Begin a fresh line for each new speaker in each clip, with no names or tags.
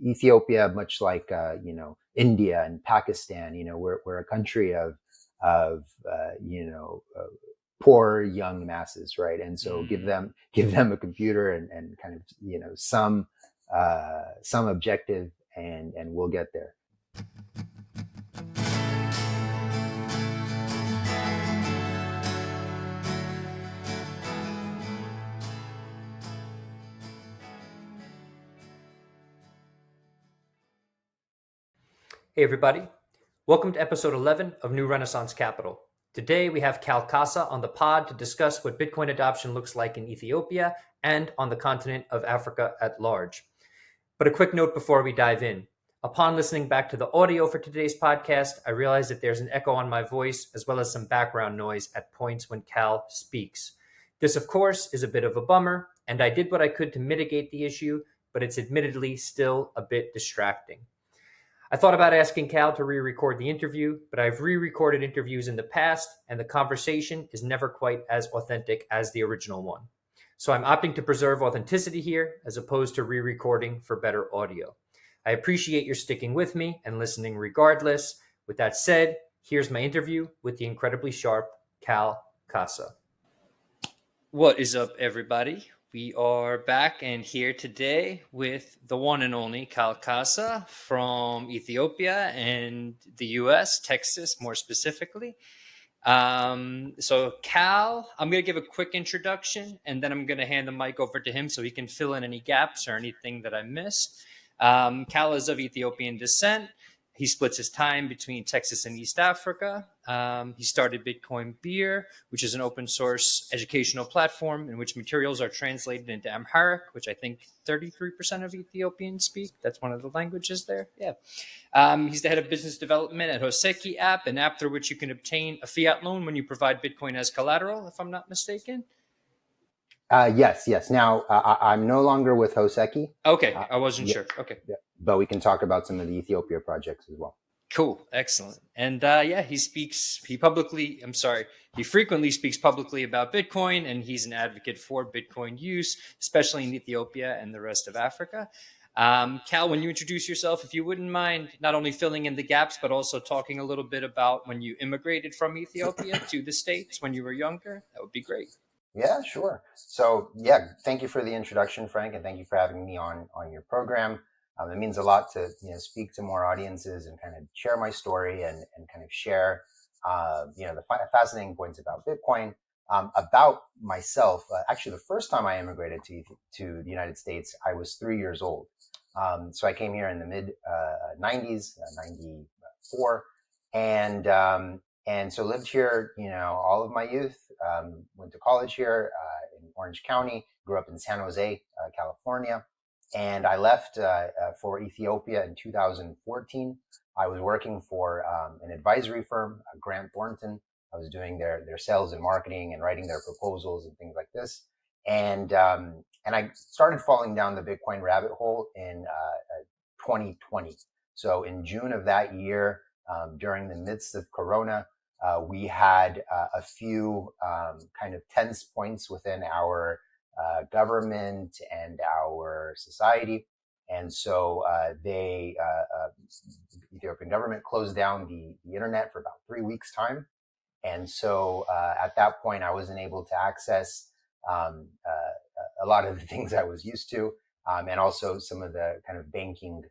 Ethiopia, much like India and Pakistan, we're a country of poor young masses, right? And so give them a computer and kind of some objective, and we'll get there.
Hey everybody, welcome to episode 11 of New Renaissance Capital. Today we have Kal Kassa on the pod to discuss what Bitcoin adoption looks like in Ethiopia and on the continent of Africa at large. But a quick note before we dive in. Upon listening back to the audio for today's podcast, I realized that there's an echo on my voice as well as some background noise at points when Kal speaks. This, of course, is a bit of a bummer, and I did what I could to mitigate the issue, but it's admittedly still a bit distracting. I thought about asking Kal to re-record the interview, but I've re-recorded interviews in the past, and the conversation is never quite as authentic as the original one. So I'm opting to preserve authenticity here, as opposed to re-recording for better audio. I appreciate your sticking with me and listening regardless. With that said, here's my interview with the incredibly sharp Kal Kassa. What is up, everybody? We are back and here today with the one and only Kal Kassa from Ethiopia and the US, Texas more specifically. So Kal, I'm going to give a quick introduction and then I'm going to hand the mic over to him so he can fill in any gaps or anything that I missed. Kal is of Ethiopian descent. He splits his time between Texas and East Africa. He started Ethiopian Birr, which is an open source educational platform in which materials are translated into Amharic, which I think 33% of Ethiopians speak. That's one of the languages there. Yeah. He's the head of business development at Hoseki app, an app through which you can obtain a fiat loan when you provide Bitcoin as collateral, if I'm not mistaken.
Yes. Now, I'm no longer with Hoseki.
Okay, I wasn't sure. Okay.
Yeah. But we can talk about some of the Ethiopia projects as well.
Cool. Excellent. And he frequently speaks publicly about Bitcoin, and he's an advocate for Bitcoin use, especially in Ethiopia and the rest of Africa. Kal, when you introduce yourself, if you wouldn't mind not only filling in the gaps, but also talking a little bit about when you immigrated from Ethiopia to the States when you were younger, that would be great.
Yeah, sure. So, thank you for the introduction, Frank, and thank you for having me on your program. It means a lot to speak to more audiences and kind of share my story and kind of share the fascinating points about Bitcoin. About myself, actually, the first time I immigrated to the United States, I was 3 years old. So I came here in the mid 90s, 94, and so lived here, all of my youth. Went to college here in Orange County. Grew up in San Jose, California. And I left for Ethiopia in 2014. I was working for an advisory firm, Grant Thornton. I was doing their sales and marketing and writing their proposals and things like this. And I started falling down the Bitcoin rabbit hole in 2020. So in June of that year, during the midst of Corona, we had a few kind of tense points within our government and our society. And so the Ethiopian government closed down the internet for about 3 weeks' time. And so at that point, I wasn't able to access a lot of the things I was used to, and also some of the kind of banking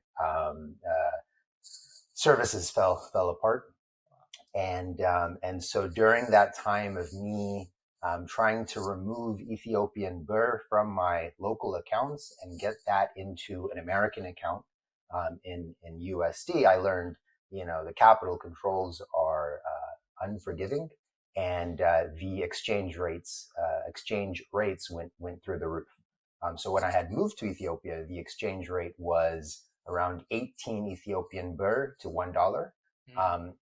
services fell apart. And so during that time of me trying to remove Ethiopian Birr from my local accounts and get that into an American account in USD, I learned, the capital controls are unforgiving, and the exchange rates went through the roof. So when I had moved to Ethiopia, the exchange rate was around 18 Ethiopian Birr to $1.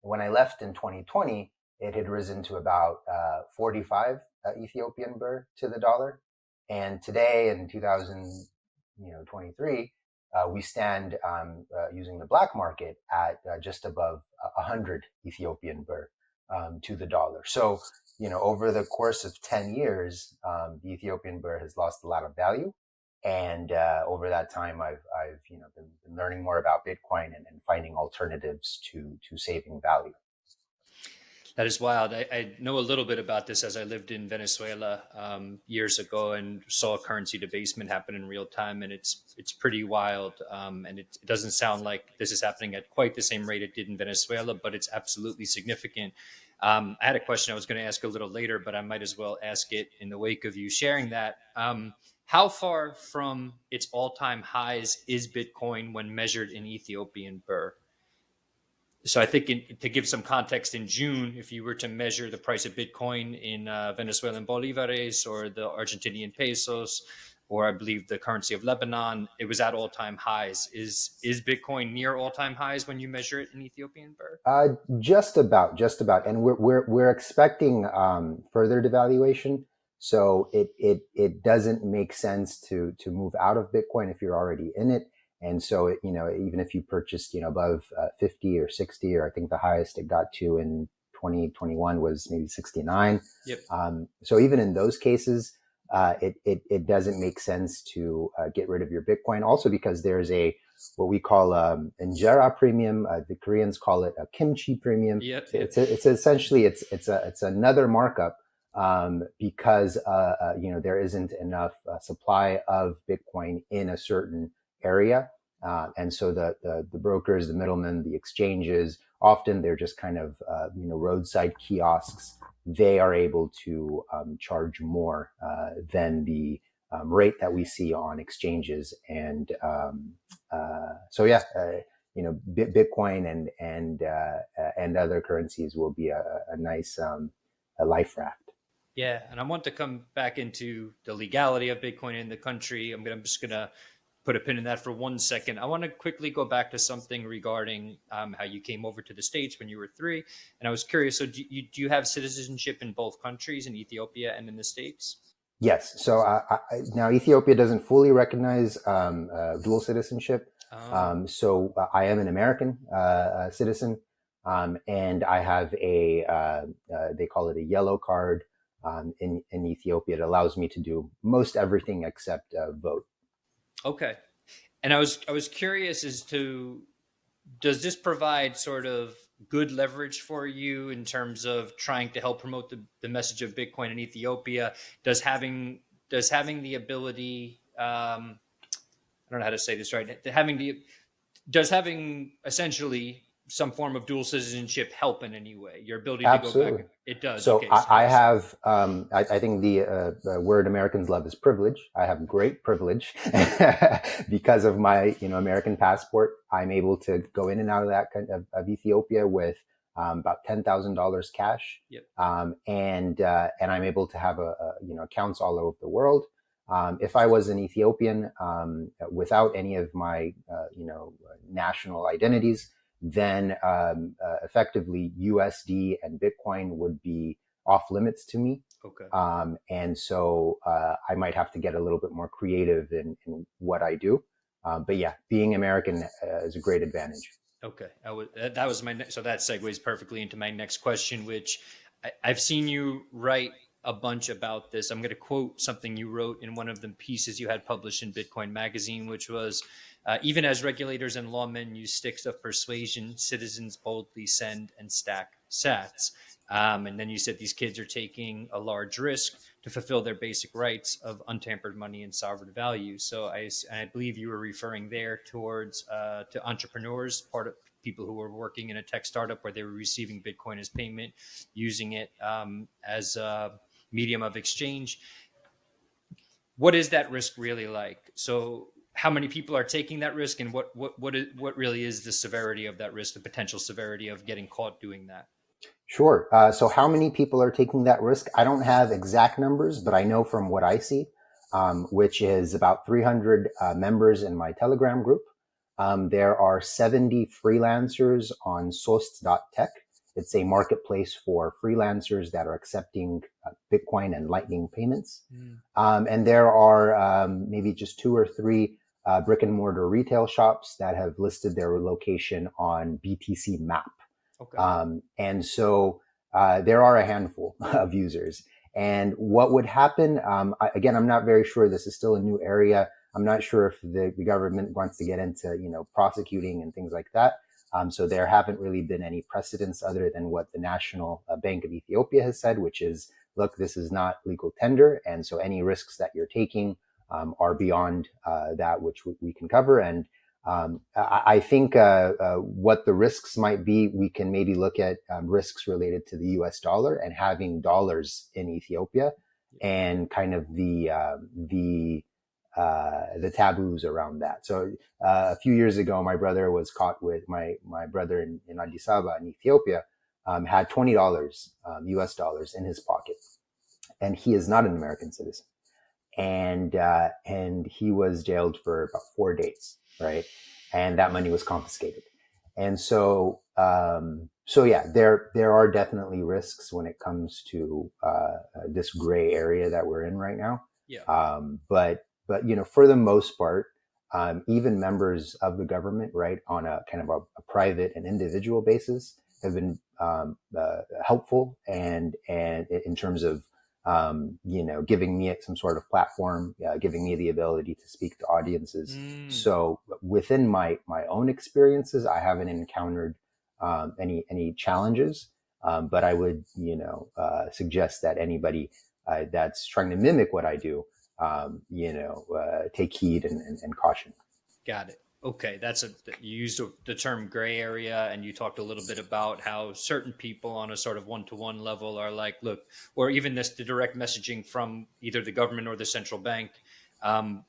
When I left in 2020, it had risen to about 45 Ethiopian Birr to the dollar. And today in 2023, we stand using the black market at just above 100 Ethiopian Birr to the dollar. So, over the course of 10 years, the Ethiopian Birr has lost a lot of value. And over that time, I've been learning more about Bitcoin and finding alternatives to saving value.
That is wild. I know a little bit about this as I lived in Venezuela years ago and saw currency debasement happen in real time, and it's pretty wild. And it doesn't sound like this is happening at quite the same rate it did in Venezuela, but it's absolutely significant. I had a question I was going to ask a little later, but I might as well ask it in the wake of you sharing that. How far from its all-time highs is Bitcoin when measured in Ethiopian birr? So I think to give some context, in June, if you were to measure the price of Bitcoin in Venezuelan bolivares or the Argentinian pesos, or I believe the currency of Lebanon, it was at all-time highs. Is Bitcoin near all-time highs when you measure it in Ethiopian birr?
Just about, and we're expecting further devaluation. So it doesn't make sense to move out of Bitcoin if you're already in it. And so even if you purchased above 50 or 60, or I think the highest it got to in 2021 was maybe 69.
Yep.
So even in those cases, it doesn't make sense to get rid of your Bitcoin. Also because there's what we call injera premium. The Koreans call it a kimchi premium.
Yep.
It's essentially it's another markup because there isn't enough supply of Bitcoin in a certain area, and so the brokers, the middlemen, the exchanges, often they're just kind of roadside kiosks. They are able to charge more than the rate that we see on exchanges, and Bitcoin and other currencies will be a nice a life raft.
Yeah, and I want to come back into the legality of Bitcoin in the country. I'm just gonna put a pin in that for 1 second. I want to quickly go back to something regarding how you came over to the States when you were 3. And I was curious, so do you have citizenship in both countries, in Ethiopia and in the States?
Yes. So now Ethiopia doesn't fully recognize dual citizenship. So I am an American citizen, and I have they call it a yellow card in Ethiopia. It allows me to do most everything except vote.
Okay. And I was curious as to, does this provide sort of good leverage for you in terms of trying to help promote the message of Bitcoin in Ethiopia? Does having the ability, I don't know how to say this right, does having essentially some form of dual citizenship help in any way? Your ability
Absolutely.
to go back? It does.
So
Okay.
I have, I think the word Americans love is privilege. I have great privilege because of my, American passport. I'm able to go in and out of that kind of Ethiopia with about $10,000 cash.
Yep.
And I'm able to have accounts all over the world. If I was an Ethiopian without any of my, national identities, then effectively USD and Bitcoin would be off limits to me.
Okay.
And so I might have to get a little bit more creative in what I do. But yeah, being American is a great advantage.
Okay. That was so that segues perfectly into my next question, which I've seen you write a bunch about this. I'm going to quote something you wrote in one of the pieces you had published in Bitcoin Magazine, which was, even as regulators and lawmen use sticks of persuasion, citizens boldly send and stack sats. And then you said these kids are taking a large risk to fulfill their basic rights of untampered money and sovereign value. So I believe you were referring there towards to entrepreneurs, part of people who were working in a tech startup where they were receiving Bitcoin as payment, using it as a medium of exchange. What is that risk really like? So how many people are taking that risk, and what really is the severity of that risk, the potential severity of getting caught doing that?
Sure. So how many people are taking that risk? I don't have exact numbers, but I know from what I see, which is about 300 members in my Telegram group. There are 70 freelancers on sost.tech. It's a marketplace for freelancers that are accepting Bitcoin and Lightning payments. And there are maybe just 2 or 3 brick and mortar retail shops that have listed their location on BTC Map.
Okay.
And so there are a handful of users. And what would happen, again, I'm not very sure. This is still a new area. I'm not sure if the government wants to get into, prosecuting and things like that. So there haven't really been any precedents other than what the National Bank of Ethiopia has said, which is, look, this is not legal tender. And so any risks that you're taking are beyond that which we can cover. And I think what the risks might be, we can maybe look at risks related to the US dollar and having dollars in Ethiopia, and kind of the taboos around that. So a few years ago, my brother was caught with my brother in Addis Ababa in Ethiopia, had $20 US dollars in his pocket, and he is not an American citizen, and he was jailed for about 4 days, right? And that money was confiscated. And so yeah, there are definitely risks when it comes to this gray area that we're in right now.
Yeah.
But for the most part, even members of the government, right, on a kind of a private and individual basis, have been helpful and in terms of giving me some sort of platform, giving me the ability to speak to audiences. So within my own experiences, I haven't encountered any challenges, but I would suggest that anybody that's trying to mimic what I do, take heed and caution.
Got it. Okay, you used the term gray area, and you talked a little bit about how certain people on a sort of one-to-one level are like, look, or even the direct messaging from either the government or the central bank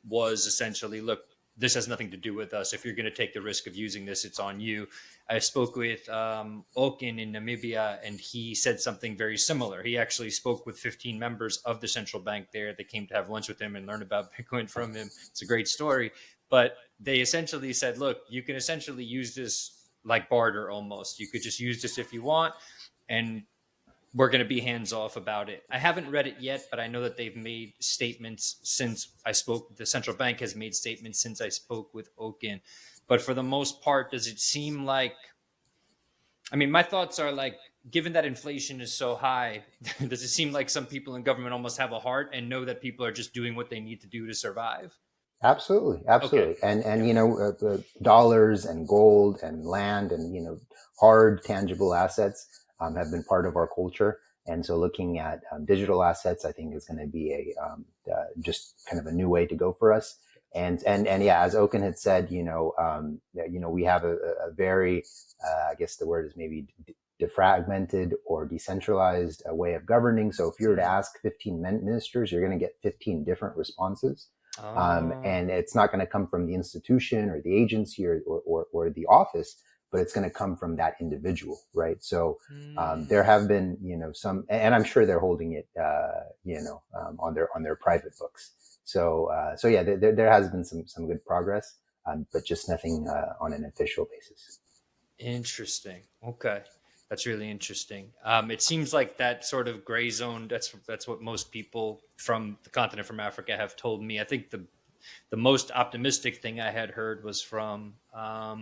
was essentially, look, this has nothing to do with us. If you're going to take the risk of using this, it's on you. I spoke with Okin in Namibia, and he said something very similar. He actually spoke with 15 members of the central bank there. They came to have lunch with him and learn about Bitcoin from him. It's a great story. But they essentially said, look, you can essentially use this like barter almost. You could just use this if you want, and we're going to be hands off about it. I haven't read it yet, but I know that they've made statements since I spoke. The central bank has made statements since I spoke with Okin. But for the most part, does it seem like, I mean, my thoughts are like, given that inflation is so high, does it seem like some people in government almost have a heart and know that people are just doing what they need to do to survive?
Absolutely.
Okay.
And dollars and gold and land and hard tangible assets have been part of our culture. And so looking at digital assets, I think is going to be just kind of a new way to go for us. And yeah, as Okin had said, we have a very, I guess the word is maybe defragmented or decentralized way of governing. So if you were to ask 15 ministers, you're going to get 15 different responses. And it's not going to come from the institution or the agency or the office, but it's going to come from that individual, right? So there have been, some, and I'm sure they're holding it, on their private books. So yeah, there has been some good progress, but just nothing on an official basis.
Interesting. Okay. That's really interesting. It seems like that sort of gray zone. That's what most people from the continent, from Africa, have told me. I think the most optimistic thing I had heard was from Kal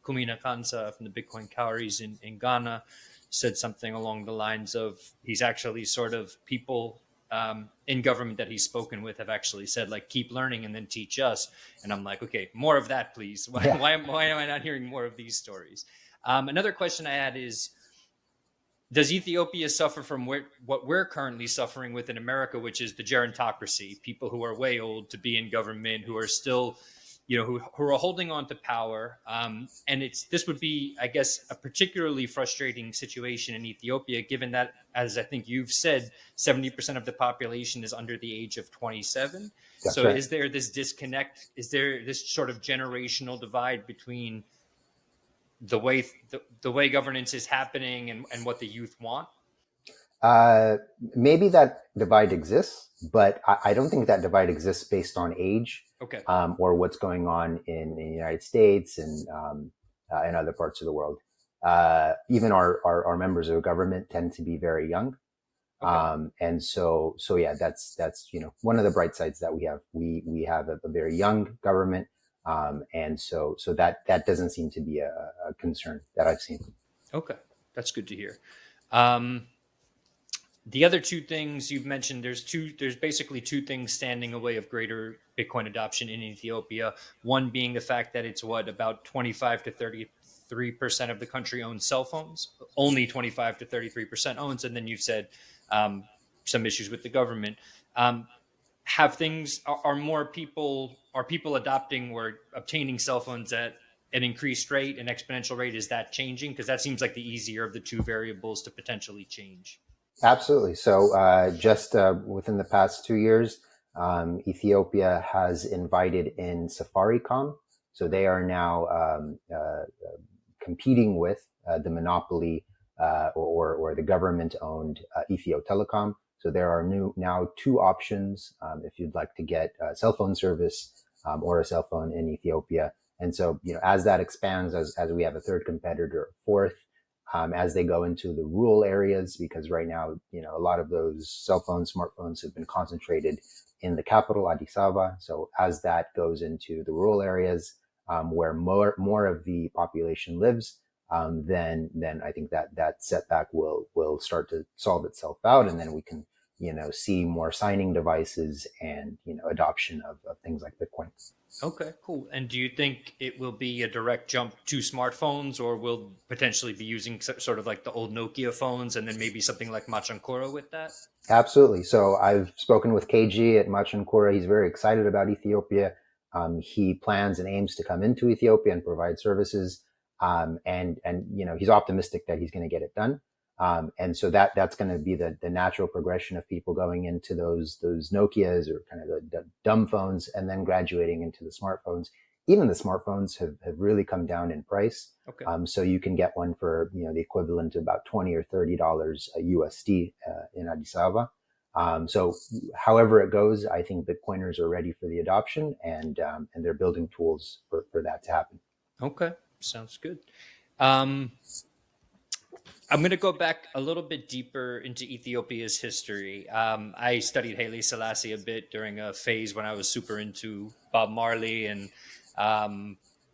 Kassa from the Bitcoin Cowries in Ghana. Said something along the lines of, he's actually sort of, people in government that he's spoken with have actually said, like, keep learning and then teach us. And I'm like, okay, more of that, please. Why am I not hearing more of these stories? Another question I had is, does Ethiopia suffer from what we're currently suffering with in America, which is the gerontocracy, people who are way old to be in government, who are still, who are holding on to power? And this would be, I guess, a particularly frustrating situation in Ethiopia, given that, as I think you've said, 70% of the population is under the age of 27.
That's
so
right.
Is there this disconnect? Is there this sort of generational divide between the way governance is happening and what the youth want?
Maybe that divide exists, but I don't think that divide exists based on age,
Okay.
or what's going on in the United States and in other parts of the world. Even our members of government tend to be very young.
Okay.
And so yeah, that's one of the bright sides that we have. We have a very young government, and so that doesn't seem to be a concern that I've seen.
Okay, that's good to hear. Um, The other two things you've mentioned, there's basically two things standing away of greater Bitcoin adoption in Ethiopia. One being the fact that it's about 25 to 33% of the country owns cell phones. Only 25 to 33% owns. And then you've said some issues with the government. Have things are more people are people adopting or obtaining cell phones at an increased rate, an exponential rate? Is that changing? Because that seems like the easier of the two variables to potentially change.
Absolutely. So, just within the past 2 years, Ethiopia has invited in Safaricom. So they are now competing with the monopoly or the government-owned Ethio Telecom. So there are now two options if you'd like to get cell phone service or a cell phone in Ethiopia. And so, as that expands, as we have a third competitor, fourth, as they go into the rural areas, because right now, a lot of those cell phones, smartphones have been concentrated in the capital, Addis Ababa. So as that goes into the rural areas, where more of the population lives, then I think that setback will start to solve itself out, and then we can see more signing devices and adoption of things like Bitcoin.
Okay, cool. And do you think it will be a direct jump to smartphones, or will potentially be using sort of like the old Nokia phones, and then maybe something like Machankora with that?
Absolutely. So I've spoken with KG at Machankura. He's very excited about Ethiopia. He plans and aims to come into Ethiopia and provide services. And he's optimistic that he's going to get it done. And so that's going to be the natural progression of people going into those Nokias or kind of the dumb phones, and then graduating into the smartphones. Even the smartphones have really come down in price.
Okay.
So you can get one for the equivalent of about $20 or $30 USD in Addis Ababa. So however it goes, I think Bitcoiners are ready for the adoption, and they're building tools for that to happen.
Okay, sounds good. I'm going to go back a little bit deeper into Ethiopia's history. I studied Haile Selassie a bit during a phase when I was super into Bob Marley, and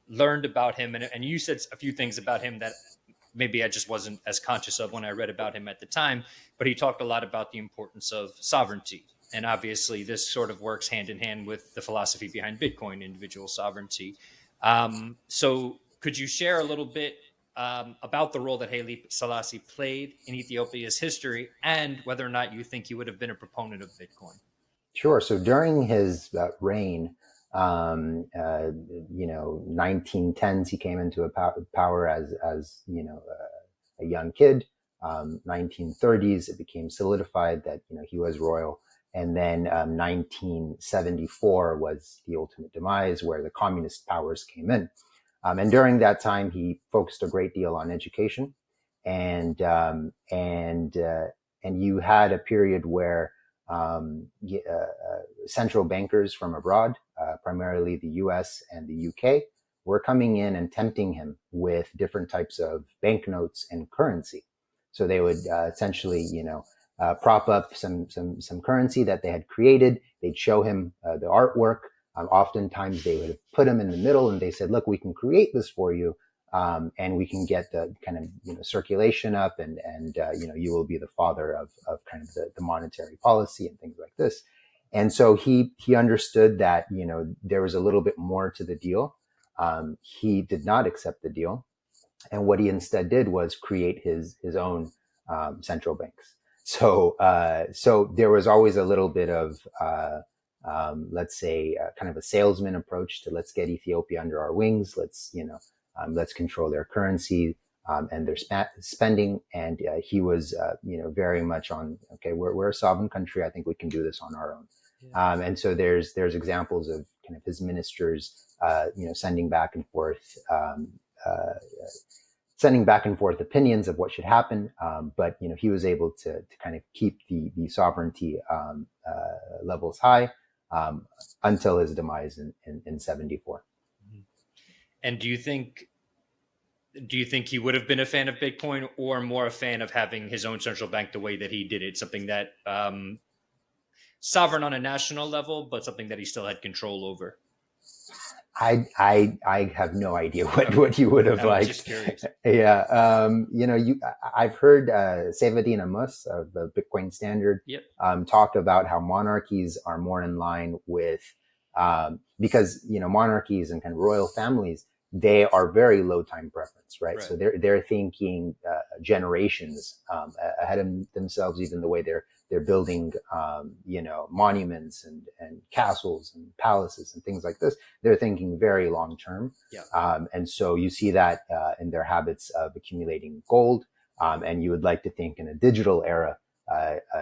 learned about him. And you said a few things about him that maybe I just wasn't as conscious of when I read about him at the time. But he talked a lot about the importance of sovereignty. And obviously, this sort of works hand in hand with the philosophy behind Bitcoin, individual sovereignty. So could you share a little bit about the role that Haile Selassie played in Ethiopia's history, and whether or not you think he would have been a proponent of Bitcoin?
Sure. So during his reign, 1910s, he came into power as a young kid. 1930s, it became solidified that he was royal, and then 1974 was the ultimate demise, where the communist powers came in. And during that time, he focused a great deal on education, and you had a period where central bankers from abroad, primarily the US and the UK, were coming in and tempting him with different types of banknotes and currency. So they would essentially, prop up some currency that they had created. They'd show him the artwork. Oftentimes they would put him in the middle, and they said, "Look, we can create this for you, and we can get the kind of circulation up, and you will be the father of kind of the monetary policy and things like this." And so he understood that there was a little bit more to the deal. He did not accept the deal, and what he instead did was create his own central banks. So there was always a little bit of let's say kind of a salesman approach to, let's get Ethiopia under our wings. Let's control their currency and their spending. And he was very much on, okay, we're a sovereign country. I think we can do this on our own. Yeah. And so there's examples of kind of his ministers sending back and forth opinions of what should happen. But he was able to kind of keep the sovereignty levels high until his demise in 74.
And do you think he would have been a fan of Bitcoin, or more a fan of having his own central bank the way that he did it, something that sovereign on a national level, but something that he still had control over?
I have no idea what you would have
I was
liked.
just curious.
Yeah, I've heard Sevadin Amos of the Bitcoin Standard
Yep.
talk about how monarchies are more in line with because monarchies and kind of royal families, they are very low time preference, right?
Right.
So they're thinking generations ahead of themselves, even the way they're building monuments and castles and palaces and things like this. They're thinking very long term.
Yeah.
And so you see that in their habits of accumulating gold. And you would like to think in a digital era,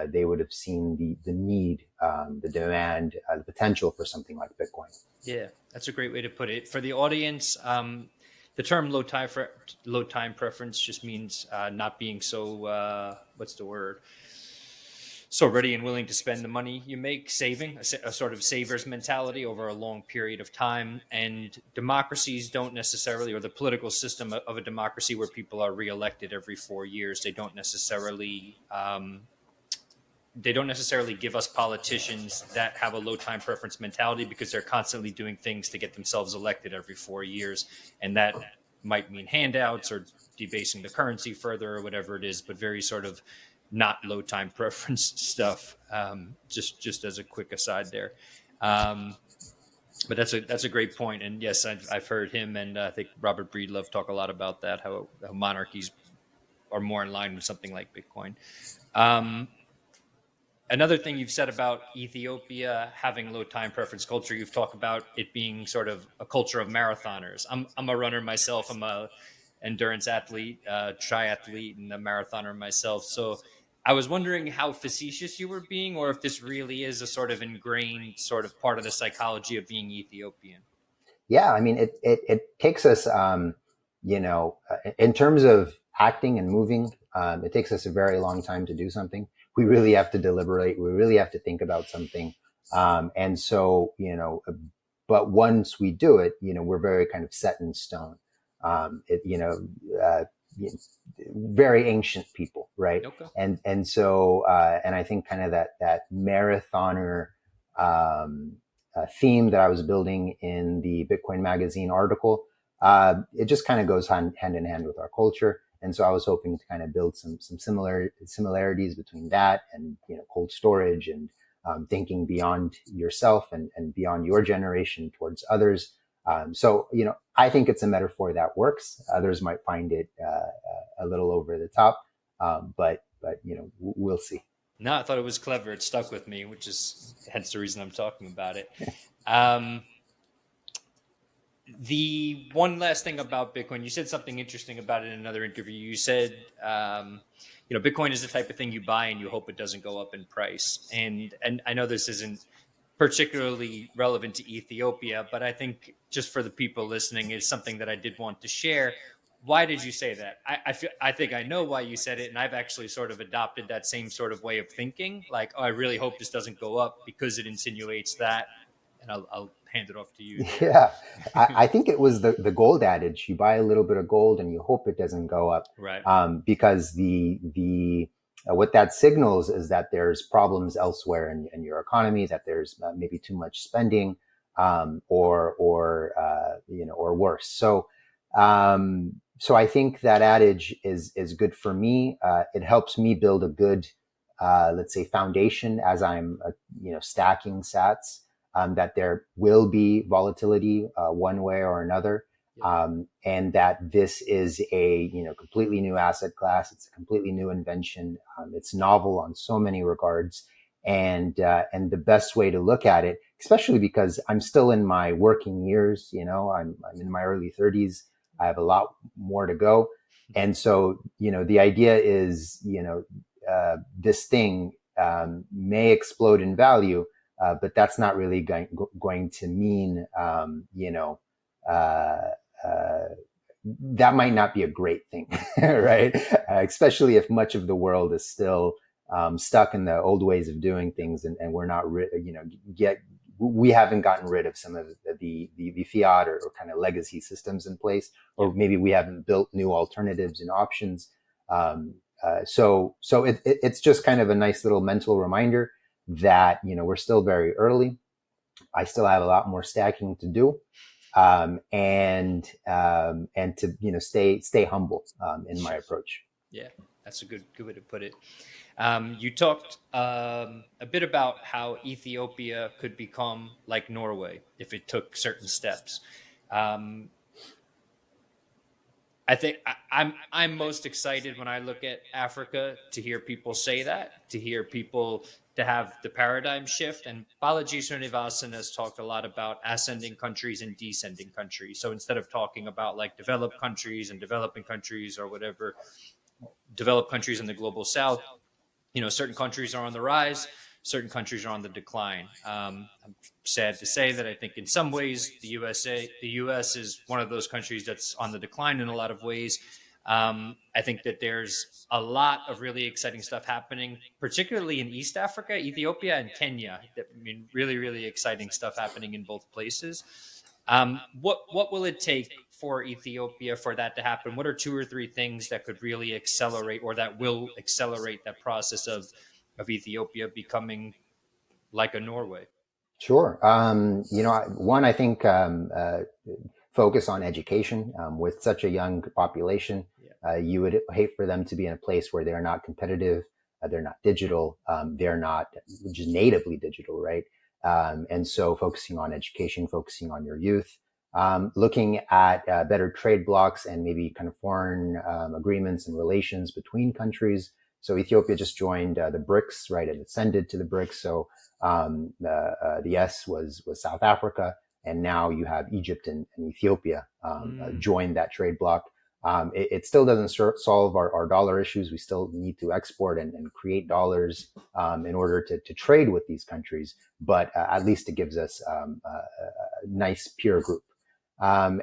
they would have seen the need, the demand, the potential for something like Bitcoin.
Yeah, that's a great way to put it. For the audience, the term low time preference just means not being so what's the word? So ready and willing to spend the money you make, saving a sort of saver's mentality over a long period of time. And democracies don't necessarily, or the political system of a democracy where people are reelected every 4 years, they don't necessarily give us politicians that have a low time preference mentality, because they're constantly doing things to get themselves elected every 4 years. And that might mean handouts or debasing the currency further or whatever it is, but very sort of not low time preference stuff. Just as a quick aside there. But that's a great point. And yes, I've heard him and I think Robert Breedlove talk a lot about that, how monarchies are more in line with something like Bitcoin. Another thing you've said about Ethiopia having low time preference culture, you've talked about it being sort of a culture of marathoners. I'm a runner myself. I'm a endurance athlete, triathlete, and a marathoner myself. So I was wondering how facetious you were being, or if this really is a sort of ingrained sort of part of the psychology of being Ethiopian.
Yeah, I mean, it takes us, in terms of acting and moving, it takes us a very long time to do something. We really have to deliberate. We really have to think about something. And so, but once we do it, we're very kind of set in stone. Uh, very ancient people, right?
Okay.
And I think kind of that marathoner, theme that I was building in the Bitcoin Magazine article, it just kind of goes hand in hand with our culture. And so I was hoping to kind of build some similarities between that and cold storage and thinking beyond yourself and beyond your generation towards others. So I think it's a metaphor that works. Others might find it a little over the top, but we'll see.
No, I thought it was clever. It stuck with me, which is hence the reason I'm talking about it. The one last thing about Bitcoin, you said something interesting about it in another interview. You said, Bitcoin is the type of thing you buy and you hope it doesn't go up in price. And I know this isn't particularly relevant to Ethiopia, but I think just for the people listening, is something that I did want to share. Why did you say that? I think I know why you said it, and I've actually sort of adopted that same sort of way of thinking. Like, I really hope this doesn't go up, because it insinuates that. And I'll hand it off to you.
Yeah, I think it was the gold adage. You buy a little bit of gold and you hope it doesn't go up,
right?
Because the what that signals is that there's problems elsewhere in your economy, that there's maybe too much spending, or worse. So I think that adage is good for me. It helps me build a good, let's say, foundation as I'm stacking sats. That there will be volatility one way or another, and that this is a completely new asset class. It's a completely new invention. It's novel on so many regards, and the best way to look at it, especially because I'm still in my working years. I'm in my early 30s. I have a lot more to go, and so the idea is this thing may explode in value. But that's not really going to mean, that might not be a great thing, right? Especially if much of the world is still stuck in the old ways of doing things, and we're not, we haven't gotten rid of some of the fiat or kind of legacy systems in place, or maybe we haven't built new alternatives and options. So it's just kind of a nice little mental reminder that we're still very early. I still have a lot more stacking to do, and to stay humble in my approach.
Yeah, that's a good way to put it. You talked a bit about how Ethiopia could become like Norway if it took certain steps. Um, I think I'm most excited when I look at Africa to hear people say that, to hear people to have the paradigm shift. And Balaji Srinivasan has talked a lot about ascending countries and descending countries. So instead of talking about like developed countries and developing countries or whatever, developed countries in the global south, certain countries are on the rise, certain countries are on the decline. I'm sad to say that I think in some ways the U.S. is one of those countries that's on the decline in a lot of ways. I think that there's a lot of really exciting stuff happening, particularly in East Africa, Ethiopia, and Kenya. I mean, really, really exciting stuff happening in both places. What will it take for Ethiopia for that to happen? What are 2 or 3 things that could really accelerate, or that will accelerate that process of Ethiopia becoming like a Norway?
Sure. One, I think focus on education. With such a young population, you would hate for them to be in a place where they're not competitive, they're not digital, they're not just natively digital, right? And so focusing on education, focusing on your youth, looking at better trade blocks and maybe kind of foreign agreements and relations between countries. So Ethiopia just joined the BRICS, right? It ascended to the BRICS. So the S was South Africa, and now you have Egypt and Ethiopia join that trade bloc. It still doesn't solve our dollar issues. We still need to export and create dollars in order to trade with these countries, but at least it gives us a nice peer group. From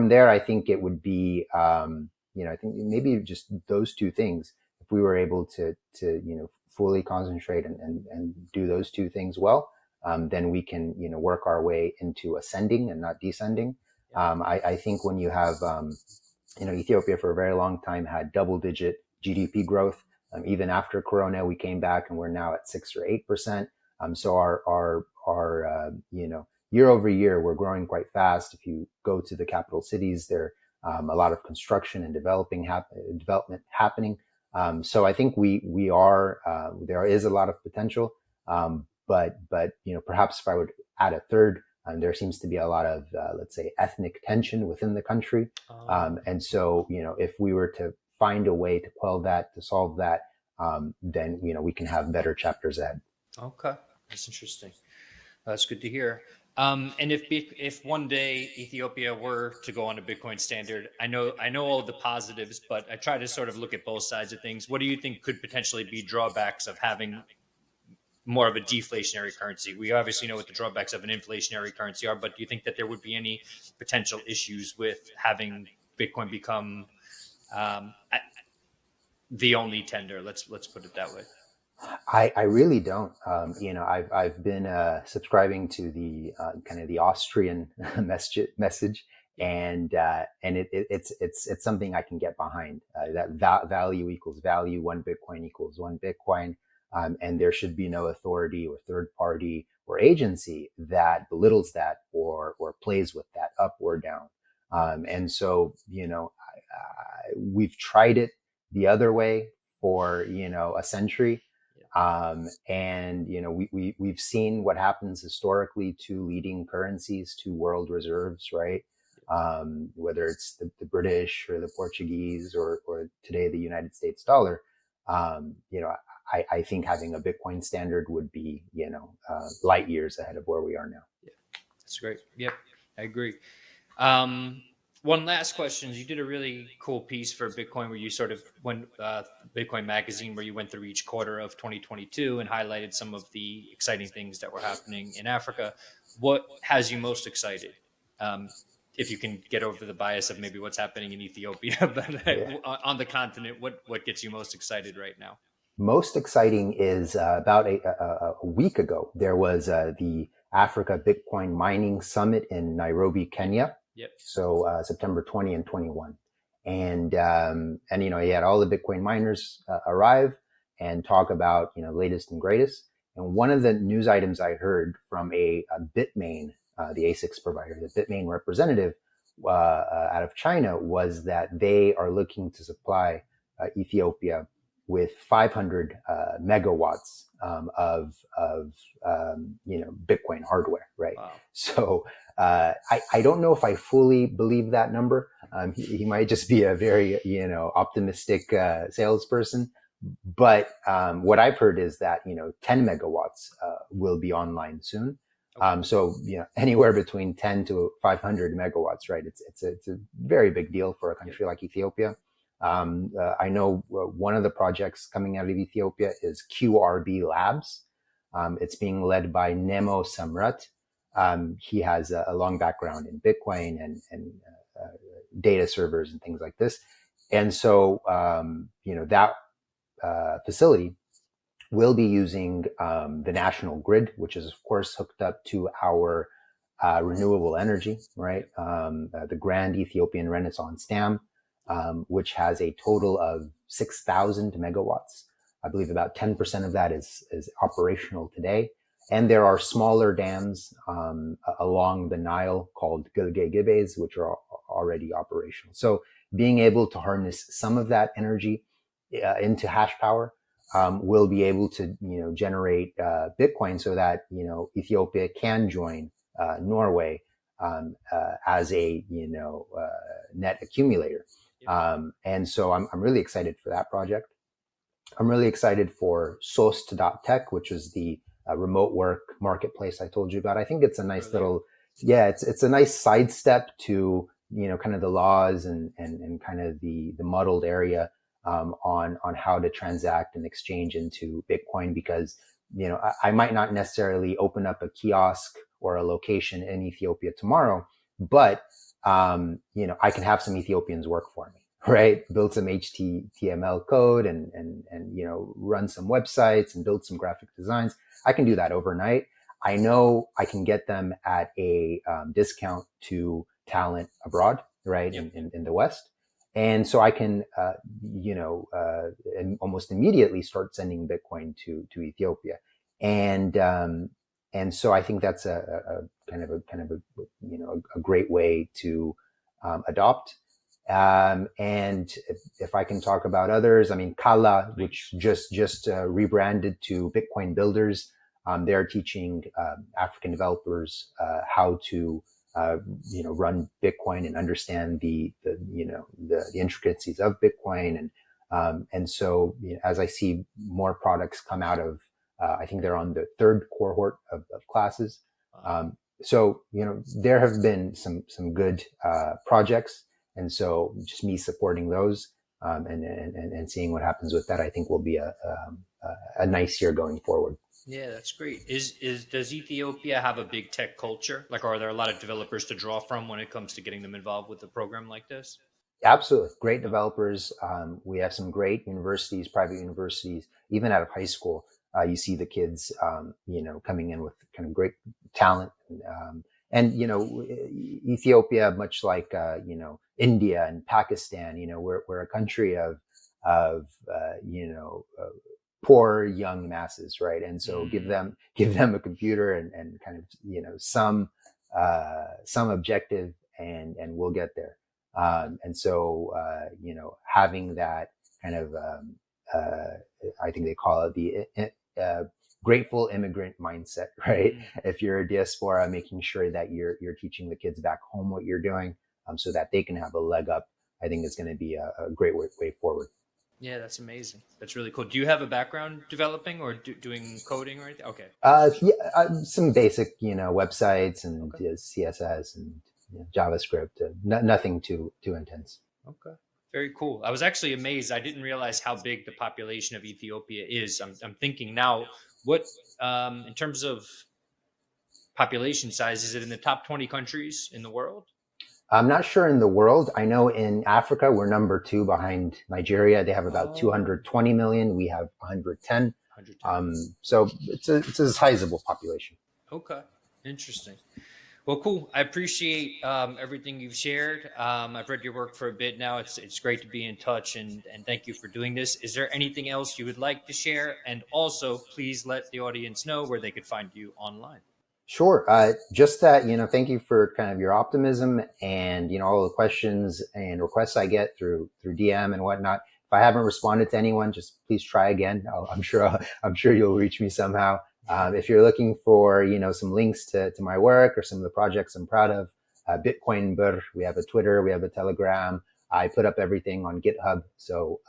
there, I think it would be, I think maybe just those 2 things. If we were able to fully concentrate and do those 2 things well, then we can, work our way into ascending and not descending. I think when you have, Ethiopia for a very long time had double-digit GDP growth. Even after Corona, we came back and we're now at 6 or 8%. So our year over year, we're growing quite fast. If you go to the capital cities, there a lot of construction and development happening. So I think we are there is a lot of potential, but perhaps if I would add a third, there seems to be a lot of let's say ethnic tension within the country, and so if we were to find a way to quell that, to solve that, then we can have better chapters ahead.
Okay, that's interesting. That's good to hear. And if one day Ethiopia were to go on a Bitcoin standard, I know all the positives, but I try to sort of look at both sides of things. What do you think could potentially be drawbacks of having more of a deflationary currency? We obviously know what the drawbacks of an inflationary currency are, but do you think that there would be any potential issues with having Bitcoin become the only tender? Let's put it that way.
I really don't. I've been subscribing to the kind of the Austrian message, and it's something I can get behind. That value equals value. 1 Bitcoin equals 1 Bitcoin, and there should be no authority or third party or agency that belittles that or plays with that up or down. And so we've tried it the other way for a century. We've seen what happens historically to leading currencies, to world reserves, right? Whether it's the British or the Portuguese or today the United States dollar. I think having a Bitcoin standard would be, light years ahead of where we are now.
Yeah, that's great. Yep, I agree. One last question. You did a really cool piece for Bitcoin where you sort of went Bitcoin Magazine, where you went through each quarter of 2022 and highlighted some of the exciting things that were happening in Africa. What has you most excited? If you can get over the bias of maybe what's happening in Ethiopia, but on the continent, what gets you most excited right now?
Most exciting is about a week ago, there was the Africa Bitcoin Mining Summit in Nairobi, Kenya.
Yep.
So September 20 and 21. And he had all the Bitcoin miners arrive and talk about, latest and greatest. And one of the news items I heard from a Bitmain the ASICs provider, the Bitmain representative out of China, was that they are looking to supply Ethiopia with 500 megawatts of Bitcoin hardware, right?
Wow.
So I don't know if I fully believe that number. He might just be a very optimistic salesperson. But what I've heard is that 10 megawatts will be online soon.
Okay.
So anywhere between 10 to 500 megawatts, right? It's a very big deal for a country like Ethiopia. I know one of the projects coming out of Ethiopia is QRB Labs. It's being led by Nemo Samrat. He has a long background in Bitcoin and data servers and things like this. And so, that facility will be using the national grid, which is, of course, hooked up to our renewable energy, right? The Grand Ethiopian Renaissance Dam, which has a total of 6,000 megawatts. I believe about 10% of that is operational today. And there are smaller dams along the Nile called Gilge Gibes, which are already operational. So being able to harness some of that energy into hash power will be able to generate Bitcoin so that Ethiopia can join Norway as a net accumulator. And so I'm really excited for that project. I'm really excited for Sost.tech, which is the remote work marketplace I told you about. I think it's a nice little, it's a nice sidestep to kind of the laws and kind of the muddled area on how to transact and exchange into Bitcoin, because I might not necessarily open up a kiosk or a location in Ethiopia tomorrow, but I can have some Ethiopians work for me, right? Build some HTML code and run some websites and build some graphic designs. I can do that overnight. I know I can get them at a discount to talent abroad, right? In the West. And so I can, and almost immediately start sending Bitcoin to Ethiopia. And so I think that's a kind of a great way to adopt. And if I can talk about others, I mean, Kala, which just rebranded to Bitcoin Builders. They're teaching African developers how to run Bitcoin and understand the intricacies of Bitcoin. And so as I see more products come out of, I think they're on the third cohort of classes. So there have been some good projects. And so just me supporting those and seeing what happens with that, I think will be a nice year going forward.
Yeah, that's great. Does Ethiopia have a big tech culture? Like, are there a lot of developers to draw from when it comes to getting them involved with a program like this?
Absolutely. Great developers. We have some great universities, private universities, even out of high school. You see the kids, coming in with kind of great talent. And Ethiopia, much like, India and Pakistan, we're a country of poor young masses, right? And so give them a computer and kind of some objective and we'll get there. And so having that kind of I think they call it the grateful immigrant mindset, right? If you're a diaspora, making sure that you're teaching the kids back home what you're doing, so that they can have a leg up, I think is going to be a great way forward.
Yeah, that's amazing. That's really cool. Do you have a background developing or doing coding or anything? Okay.
Some basic, websites and CSS and JavaScript. Nothing too intense.
Okay. Very cool. I was actually amazed. I didn't realize how big the population of Ethiopia is. I'm thinking now, what in terms of population size, is it in the top 20 countries in the world?
I'm not sure in the world. I know in Africa, we're number 2 behind Nigeria. They have about 220 million. We have 110.
110.
So it's a sizable population.
Okay. Interesting. Well, cool. I appreciate everything you've shared. I've read your work for a bit now. It's great to be in touch, and thank you for doing this. Is there anything else you would like to share? And also, please let the audience know where they could find you online.
Sure. Just that, thank you for kind of your optimism and, all the questions and requests I get through DM and whatnot. If I haven't responded to anyone, just please try again. I'm sure you'll reach me somehow. If you're looking for, some links to my work or some of the projects I'm proud of, Bitcoin Birr, we have a Twitter, we have a Telegram. I put up everything on GitHub. So,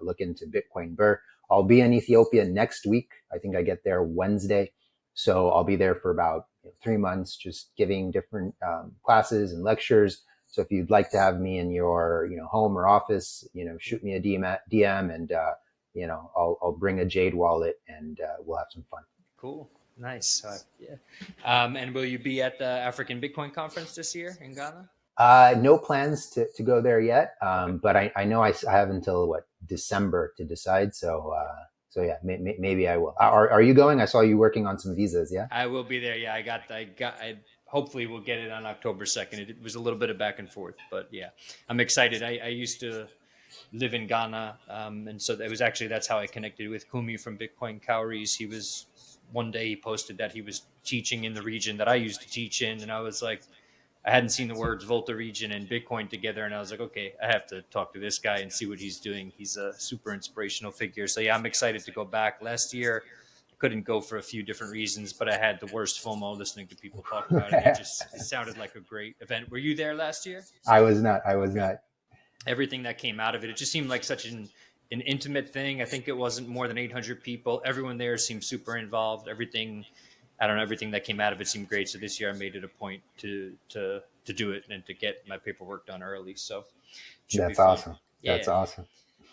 look into Bitcoin Birr. I'll be in Ethiopia next week. I think I get there Wednesday. So I'll be there for about 3 months, just giving different classes and lectures. So if you'd like to have me in your home or office, shoot me a DM and I'll bring a Jade wallet and we'll have some fun.
Cool. Nice. Yeah. And will you be at the African Bitcoin conference this year in Ghana?
No plans to go there yet, but I know I have until December to decide. So yeah, maybe I will. Are you going? I saw you working on some visas. Yeah,
I will be there. Yeah, I hopefully we'll get it on October 2nd. It was a little bit of back and forth, but yeah, I'm excited. I used to live in Ghana, and so it was actually that's how I connected with Kumi from Bitcoin Cowries. One day he posted that he was teaching in the region that I used to teach in, and I was like, I hadn't seen the words Volta region and Bitcoin together. And I was like, okay, I have to talk to this guy and see what he's doing. He's a super inspirational figure. So yeah, I'm excited to go back. Last year, I couldn't go for a few different reasons, but I had the worst FOMO listening to people talk about it. It sounded like a great event. Were you there last year?
I was not. I was not.
Everything that came out of it, it just seemed like such an intimate thing. I think it wasn't more than 800 people. Everyone there seemed super involved. I don't know, everything that came out of it seemed great. So this year I made it a point to do it and to get my paperwork done early. So it should be
That's
fun.
awesome.
Yeah.
That's awesome.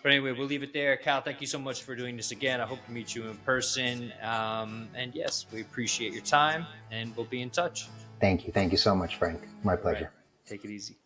But anyway, we'll leave it there. Kal, thank you so much for doing this again. I hope to meet you in person. And yes, we appreciate your time and we'll be in touch.
Thank you. Thank you so much, Frank. My
All
pleasure.
right. Take it easy.